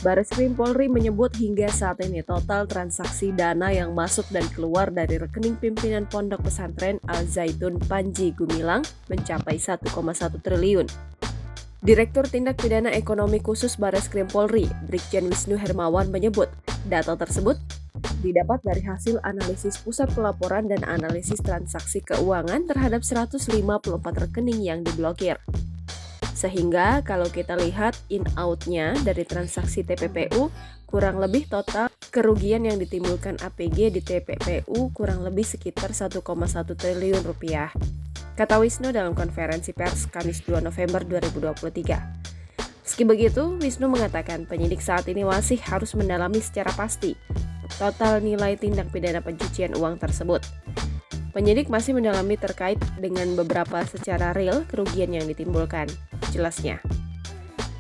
Bareskrim Polri menyebut hingga saat ini total transaksi dana yang masuk dan keluar dari rekening pimpinan Pondok Pesantren Al Zaitun Panji Gumilang mencapai 1,1 triliun. Direktur Tindak Pidana Ekonomi Khusus Bareskrim Polri, Brigjen Wisnu Hermawan menyebut, data tersebut didapat dari hasil analisis pusat pelaporan dan analisis transaksi keuangan terhadap 154 rekening yang diblokir. Sehingga kalau kita lihat in-out-nya dari transaksi TPPU, kurang lebih total kerugian yang ditimbulkan APG di TPPU kurang lebih sekitar 1,1 triliun rupiah. Kata Wisnu dalam konferensi pers Kamis 2 November 2023. Meski begitu, Wisnu mengatakan penyidik saat ini masih harus mendalami secara pasti total nilai tindak pidana pencucian uang tersebut. Penyidik masih mendalami terkait dengan beberapa secara real kerugian yang ditimbulkan. Jelasnya,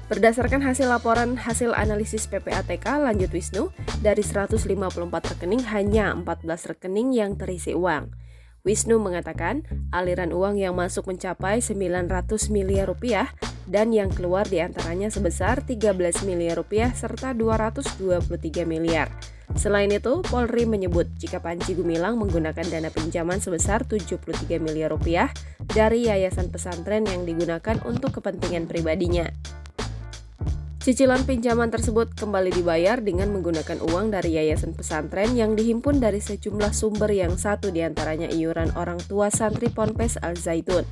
berdasarkan hasil laporan hasil analisis PPATK, lanjut Wisnu, dari 154 rekening hanya 14 rekening yang terisi uang. Wisnu mengatakan aliran uang yang masuk mencapai 900 miliar rupiah dan yang keluar diantaranya sebesar 13 miliar rupiah serta 223 miliar. Selain itu, Polri menyebut jika Panji Gumilang menggunakan dana pinjaman sebesar 73 miliar rupiah dari yayasan pesantren yang digunakan untuk kepentingan pribadinya. Cicilan pinjaman tersebut kembali dibayar dengan menggunakan uang dari yayasan pesantren yang dihimpun dari sejumlah sumber yang satu diantaranya iuran orang tua santri Ponpes Al Zaitun.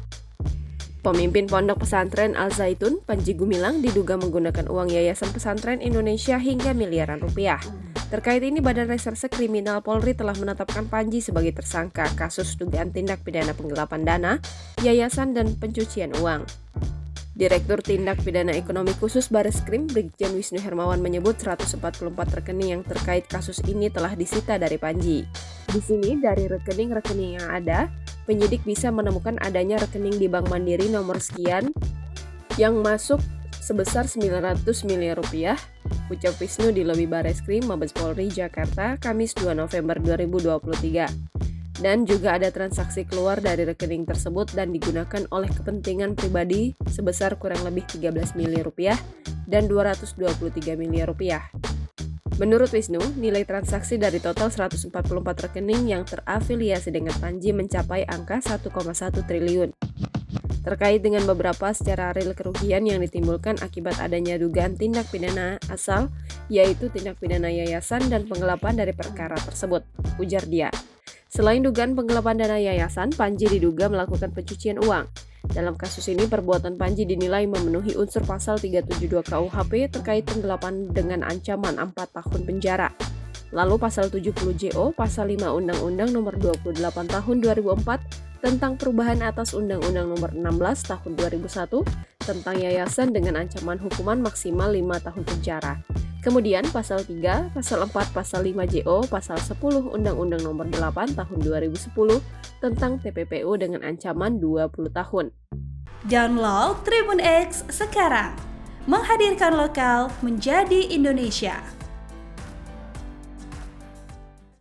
Pemimpin Pondok Pesantren Al Zaitun, Panji Gumilang, diduga menggunakan uang Yayasan Pesantren Indonesia hingga miliaran rupiah. Terkait ini, Badan Reserse Kriminal Polri telah menetapkan Panji sebagai tersangka kasus dugaan tindak pidana penggelapan dana, yayasan, dan pencucian uang. Direktur Tindak Pidana Ekonomi Khusus Bareskrim, Brigjen Wisnu Hermawan menyebut 144 rekening yang terkait kasus ini telah disita dari Panji. Di sini, dari rekening-rekening yang ada, penyidik bisa menemukan adanya rekening di Bank Mandiri nomor sekian yang masuk sebesar 900 miliar rupiah, ucap Wisnu di lobi Bareskrim Mabes Polri Jakarta, Kamis 2 November 2023. Dan juga ada transaksi keluar dari rekening tersebut dan digunakan oleh kepentingan pribadi sebesar kurang lebih 13 miliar rupiah dan 223 miliar rupiah. Menurut Wisnu, nilai transaksi dari total 144 rekening yang terafiliasi dengan Panji mencapai angka 1,1 triliun. Terkait dengan beberapa secara real kerugian yang ditimbulkan akibat adanya dugaan tindak pidana asal, yaitu tindak pidana yayasan dan penggelapan dari perkara tersebut, ujar dia. Selain dugaan penggelapan dana yayasan, Panji diduga melakukan pencucian uang. Dalam kasus ini, perbuatan Panji dinilai memenuhi unsur pasal 372 KUHP terkait penggelapan dengan ancaman 4 tahun penjara. Lalu pasal 70 JO, pasal 5 Undang-Undang nomor 28 tahun 2004 tentang perubahan atas Undang-Undang nomor 16 tahun 2001 tentang yayasan dengan ancaman hukuman maksimal 5 tahun penjara. Kemudian pasal 3, pasal 4, pasal 5 JO, pasal 10 Undang-Undang nomor 8 tahun 2010 tentang TPPU dengan ancaman 20 tahun. Download Tribun X sekarang, menghadirkan lokal menjadi Indonesia.